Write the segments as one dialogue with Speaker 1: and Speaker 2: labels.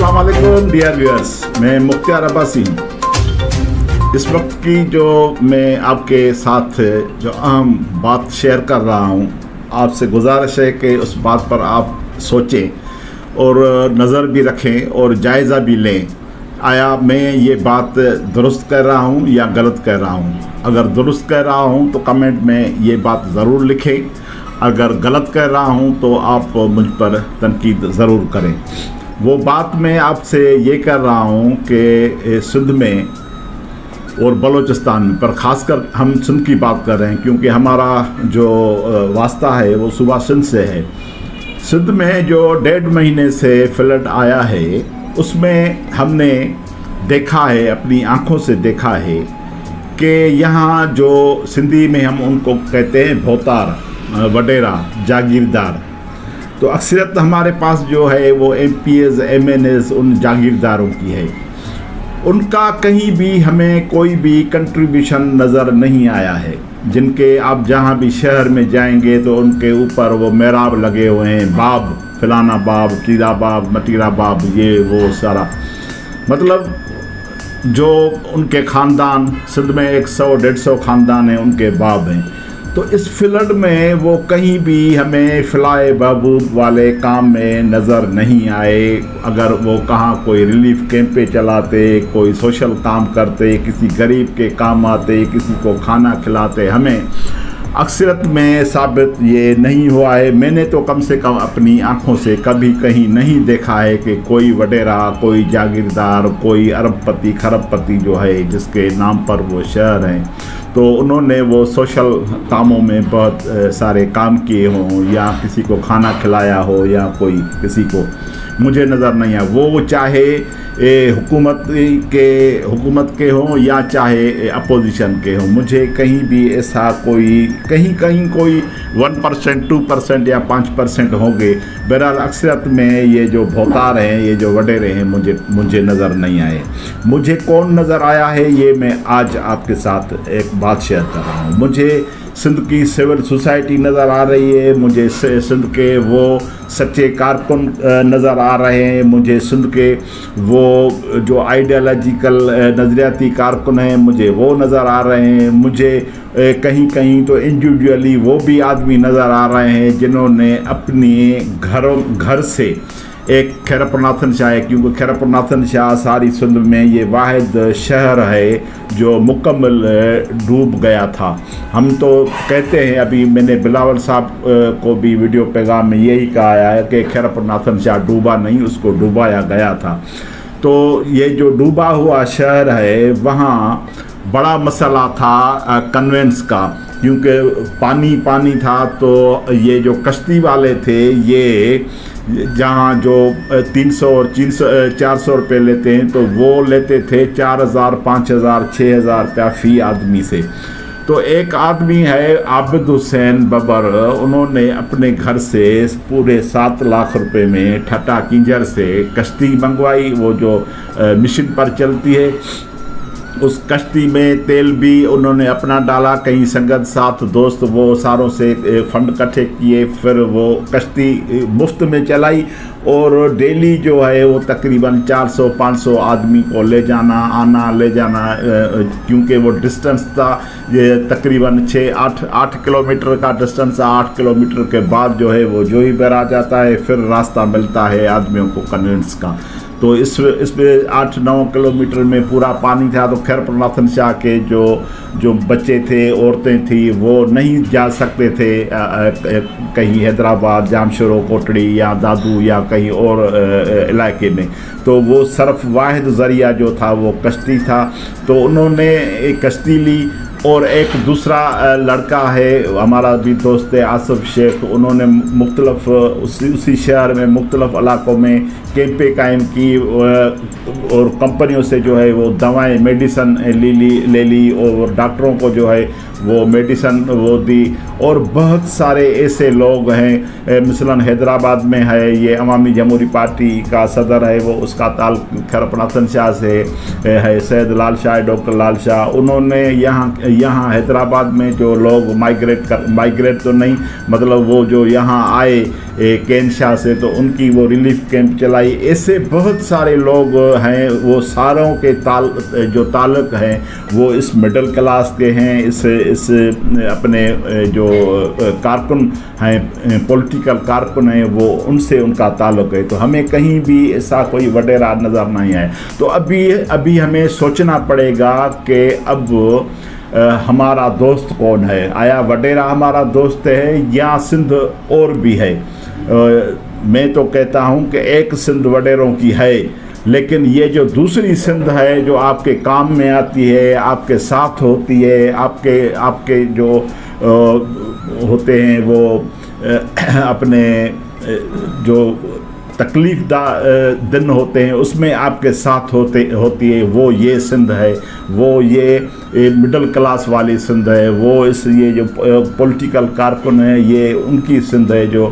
Speaker 1: अस्सलाम वालेकुम dear viewers, मैं मुख्तार अब्बासी। इस वक्त की जो मैं आपके साथ जो अहम बात शेयर कर रहा हूँ, आपसे गुजारिश है कि उस बात पर आप सोचें और नज़र भी रखें और जायज़ा भी लें। आया मैं ये बात दुरुस्त कर रहा हूँ या गलत कर रहा हूँ? अगर दुरुस्त कर रहा हूँ तो कमेंट में ये बात ज़रूर लिखें, अगर गलत कर रहा हूँ तो आप मुझ पर तनकीद ज़रूर करें। वो बात मैं आपसे ये कर रहा हूँ कि सिंध में और बलूचिस्तान में, पर ख़ासकर हम सिंध की बात कर रहे हैं क्योंकि हमारा जो वास्ता है वो सुबह सिंध से है। सिंध में जो 1.5 महीने से फ्लड आया है, उसमें हमने देखा है, अपनी आँखों से देखा है कि यहाँ जो सिंधी में हम उनको कहते हैं भोतार, वडेरा, जागीरदार, तो अक्सरियत हमारे पास जो है वो MPs, MNs उन जागीरदारों की है। उनका कहीं भी हमें कोई भी कंट्रीब्यूशन नज़र नहीं आया है। जिनके आप जहाँ भी शहर में जाएंगे तो उनके ऊपर वो मेहराब लगे हुए हैं, बाब, फलाना बाब, कीरा बाब, मटीरा बाब, ये वो सारा, मतलब जो उनके ख़ानदान, सिंध में 100-150 ख़ानदान हैं, उनके बाब हैं। तो इस फ्लड में वो कहीं भी हमें फ़िलाए बहबूद वाले काम में नज़र नहीं आए। अगर वो कहाँ कोई रिलीफ कैंप पे चलाते, कोई सोशल काम करते, किसी गरीब के काम आते, किसी को खाना खिलाते, हमें अक्सरत में साबित ये नहीं हुआ है। मैंने तो कम से कम अपनी आँखों से कभी कहीं नहीं देखा है कि कोई वडेरा, कोई जागीरदार, कोई अरबपति खरबपति जो है जिसके नाम पर वो शहर हैं, तो उन्होंने वो सोशल कामों में बहुत सारे काम किए हों या किसी को खाना खिलाया हो या कोई किसी को, मुझे नज़र नहीं आया। वो चाहे हुकूमत के हों या चाहे अपोजिशन के हों, मुझे कहीं भी ऐसा कोई कहीं कोई 1%, 2% या 5% होंगे। बहरहाल अक्सरियत में ये जो भोतार हैं, ये जो वडेरे हैं, मुझे नज़र नहीं आए। मुझे कौन नज़र आया है ये मैं आज आपके साथ एक बात शेयर कर रहा हूँ। मुझे सिंध की सिविल सोसाइटी नज़र आ रही है, मुझे सिंध के वो सच्चे कारकुन नज़र आ रहे हैं, मुझे सिंध के वो जो आइडियालॉजिकल नज़रियाती कारकुन हैं, मुझे वो नज़र आ रहे हैं। मुझे कहीं कहीं तो इंडिविजुअली वो भी आदमी नज़र आ रहे हैं जिन्होंने अपने घर से एक खैरपुरनाथन शाह है, क्योंकि खैरपुरनाथन शाह सारी सिंध में ये वाहिद शहर है जो मुकम्मल डूब गया था। हम तो कहते हैं, अभी मैंने बिलावल साहब को भी वीडियो पैगाम में यही कहा है कि खैरपुरनाथन शाह डूबा नहीं, उसको डुबाया गया था। तो ये जो डूबा हुआ शहर है, वहाँ बड़ा मसला था कन्वेंस का, क्योंकि पानी था। तो ये जो कश्ती वाले थे, ये जहाँ जो 300 और 400 रुपये लेते हैं, तो वो लेते थे 4000, 5000, 6000 रुपया फ़ी आदमी से। तो एक आदमी है आबिद हुसैन बबर, उन्होंने अपने घर से पूरे 7 लाख रुपए में ठट्टा किंजर से कश्ती मंगवाई, वो जो मिशन पर चलती है। उस कश्ती में तेल भी उन्होंने अपना डाला, कहीं संगत साथ दोस्त वो सारों से फंड इकट्ठे किए, फिर वो कश्ती मुफ्त में चलाई और डेली जो है वो तकरीबन 400-500 आदमी को ले जाना, क्योंकि वो डिस्टेंस था ये तकरीबन 6-8 किलोमीटर का डिस्टेंस। 8 किलोमीटर के बाद जो है वो जोईबर आ जाता है, फिर रास्ता मिलता है आदमियों को कन्वेंस का। तो इसमें 8-9 किलोमीटर में पूरा पानी था। तो खैरपुरनाथन शाह के जो बच्चे थे, औरतें थी, वो नहीं जा सकते थे कहीं हैदराबाद, जामशोरो, कोटड़ी या दादू या कहीं और इलाके में। तो वो सिर्फ वाहिद ज़रिया जो था वो कश्ती था। तो उन्होंने एक कश्ती ली और एक दूसरा लड़का है हमारा भी दोस्त है आसिफ शेख, उन्होंने मुख्तलफ उसी शहर में मुख्तलफ इलाकों में कैंपें कायम की और कंपनियों से जो है वो दवाएं, मेडिसन ले ली और डॉक्टरों को जो है वो मेडिसन वो दी। और बहुत सारे ऐसे लोग हैं, मिसलन हैदराबाद में है ये अवामी जमहूरी पार्टी का सदर है, वो उसका ताल्लुक खैरपुर नाथन शाह से है, सैयद लाल शाह, डॉक्टर लाल शाह। उन्होंने यहाँ हैदराबाद में जो लोग माइग्रेट तो नहीं, मतलब वो जो यहाँ आए केन शाह से, तो उनकी वो रिलीफ कैंप चलाई। ऐसे बहुत सारे लोग हैं, वो सारों के जो ताल्लुक हैं वो इस मिडिल क्लास के हैं, इस अपने जो कारकुन हैं, पॉलिटिकल कारकुन हैं, वो उनसे उनका ताल्लुक है। तो हमें कहीं भी ऐसा कोई वडेरा नज़र नहीं आए। तो अभी हमें सोचना पड़ेगा कि अब हमारा दोस्त कौन है। आया वडेरा हमारा दोस्त है या सिंध और भी है? मैं तो कहता हूँ कि एक सिंध वडेरों की है, लेकिन ये जो दूसरी सिंध है जो आपके काम में आती है, आपके साथ होती है, आपके जो होते हैं वो अपने जो तकलीफ दिन होते हैं उसमें आपके साथ होती है, वो ये सिंध है, वो ये मिडिल क्लास वाली सिंध है, वो ये जो पॉलिटिकल कारकुन है ये उनकी सिंध है, जो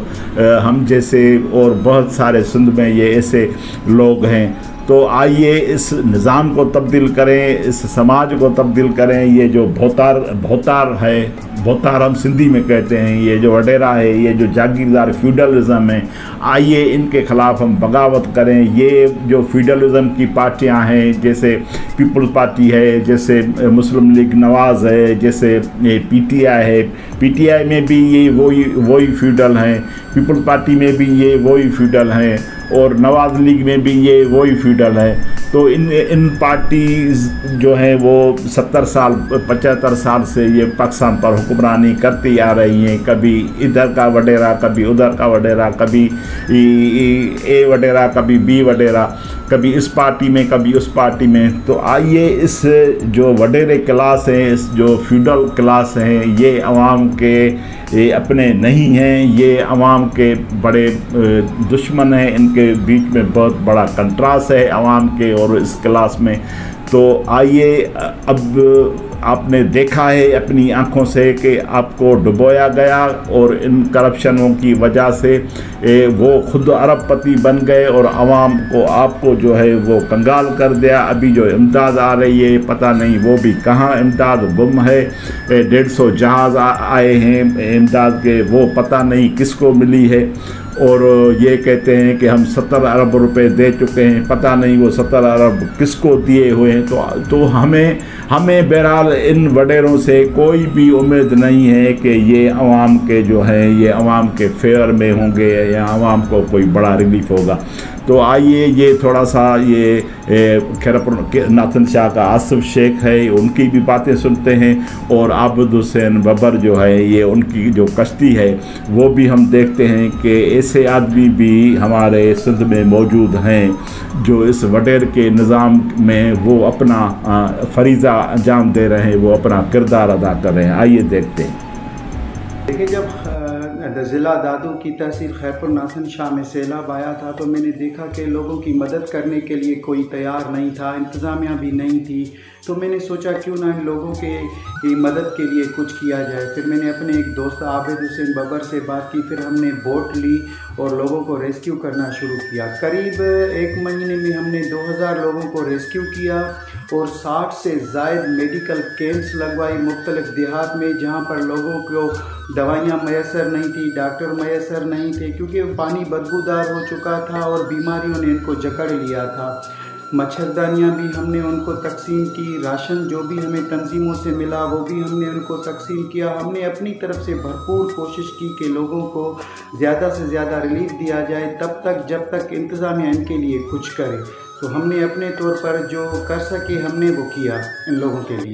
Speaker 1: हम जैसे और बहुत सारे सिंध में ये ऐसे लोग हैं। तो आइए इस निज़ाम को तब्दील करें, इस समाज को तब्दील करें। ये जो भौतार है, भौतार हम सिंधी में कहते हैं, ये जो वडेरा है, ये जो जागीरदार फ्यूडलिज़म है, आइए इनके ख़िलाफ़ हम बगावत करें। ये जो फ्यूडलिज़म की पार्टियां हैं, जैसे पीपल्स पार्टी है, जैसे मुस्लिम लीग नवाज़ है, जैसे पीटीआई है, पीटीआई में भी ये वही फ्यूडल हैं, पीपल्स पार्टी में भी ये वही फ्यूडल हैं, और नवाज़ लीग में भी ये वही फ्यूडल है। तो इन पार्टीज़ जो हैं वो 70 साल 75 साल से ये पाकिस्तान पर हुक्मरानी करती आ रही हैं। कभी इधर का वडेरा, कभी उधर का वडेरा, कभी ए वडेरा, कभी बी वडेरा, कभी इस पार्टी में, कभी उस पार्टी में। तो आइए इस जो वडेरे क्लास हैं, इस जो फ्यूडल क्लास हैं, ये अवाम के अपने नहीं हैं, ये अवाम के बड़े दुश्मन हैं। इनके बीच में बहुत बड़ा कंट्रास्ट है अवाम के और इस क्लास में। तो आइए, अब आपने देखा है अपनी आंखों से कि आपको डुबोया गया और इन करप्शनों की वजह से वो खुद अरबपति बन गए और आवाम को आपको जो है वो कंगाल कर दिया। अभी जो इमदाद आ रही है पता नहीं वो भी कहाँ इमदाद गुम है। 150 जहाज़ आए हैं इमदाद के, वो पता नहीं किसको मिली है। और ये कहते हैं कि हम 70 अरब रुपए दे चुके हैं, पता नहीं वो 70 अरब किसको दिए हुए हैं। तो हमें बहरहाल इन वडेरों से कोई भी उम्मीद नहीं है कि ये अवाम के जो है ये अवाम के फेयर में होंगे या अवाम को कोई बड़ा रिलीफ होगा। तो आइए ये थोड़ा सा ये खैरपुर नाथन शाह का आसिफ शेख है, उनकी भी बातें सुनते हैं, और आबिद हुसैन बबर जो है ये उनकी जो कश्ती है वो भी हम देखते हैं कि ऐसे आदमी भी हमारे सिंध में मौजूद हैं जो इस वडेर के निज़ाम में वो अपना फरीज़ा अंजाम दे रहे हैं, वो अपना किरदार अदा कर रहे हैं। आइए देखते हैं।
Speaker 2: देखिए, जब ज़िला दादू की तहसील खैरपुर नाथन शाह में सैलाब आया था तो मैंने देखा कि लोगों की मदद करने के लिए कोई तैयार नहीं था, इंतज़ामिया भी नहीं थी। तो मैंने सोचा क्यों ना इन लोगों के मदद के लिए कुछ किया जाए। फिर मैंने अपने एक दोस्त आबिद हुसैन बबर से बात की, फिर हमने बोट ली और लोगों को रेस्क्यू करना शुरू किया। करीब 1 महीने में हमने 2000 लोगों को रेस्क्यू किया और 60 से ज़ायद मेडिकल कैंप्स लगवाई मुख्तलिफ देहात में, जहाँ पर लोगों को दवाइयाँ मैसर नहीं थी, डॉक्टर मैसर नहीं थे, क्योंकि पानी बदबूदार हो चुका था और बीमारियों ने इनको जकड़ लिया था। मच्छरदानियाँ भी हमने उनको तकसीम की, राशन जो भी हमें तंजीमों से मिला वो भी हमने उनको तकसीम किया। हमने अपनी तरफ से भरपूर कोशिश की कि लोगों को ज़्यादा से ज़्यादा रिलीफ दिया जाए तब तक जब तक इंतज़ामिया इनके लिए कुछ करे। तो हमने अपने तौर पर जो कर सके हमने वो किया इन लोगों के लिए।